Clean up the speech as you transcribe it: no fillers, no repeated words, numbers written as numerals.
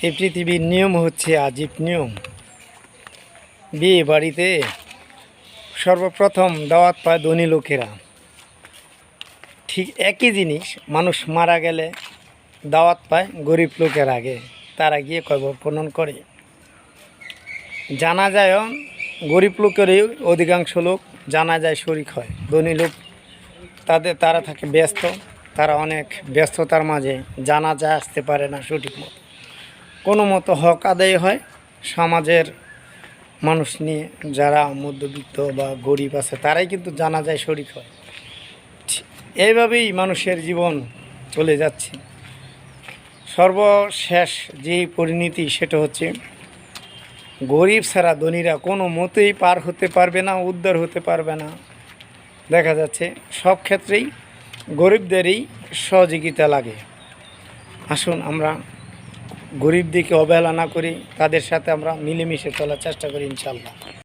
এই পৃথিবীর নিয়ম হচ্ছে আজীব নিয়ম। বিয়ে বাড়িতে সর্বপ্রথম দাওয়াত পায় ধনী লোকেরা। ঠিক একই জিনিস মানুষ মারা গেলে দাওয়াত পায় গরিব লোকের আগে, তারা গিয়ে কবর খনন করে। জানাজায়ও গরিব লোকেরই অধিকাংশ লোক জানাজায় শরিক হয়। ধনী লোক তারা থাকে ব্যস্ত, তারা অনেক ব্যস্ততার মাঝে জানাজায় আসতে পারে না সঠিক মতো। কোনো মতো হক আদায় হয় সমাজের মানুষ নিয়ে, যারা মধ্যবিত্ত বা গরিব আছে তারাই কিন্তু জানাজায় শরিক হয়। এইভাবেই মানুষের জীবন চলে যাচ্ছে। সর্বশেষ যেই পরিণতি সেটা হচ্ছে গরিব ছাড়া ধনীরা কোনো মতেই পার হতে পারবে না, উদ্ধার হতে পারবে না। দেখা যাচ্ছে সব ক্ষেত্রেই গরিবদেরই সহযোগিতা লাগে। আসুন আমরা গরিবদেরকে অবহেলা না করি, তাদের সাথে আমরা মিলেমিশে চলার চেষ্টা করি ইনশাআল্লাহ।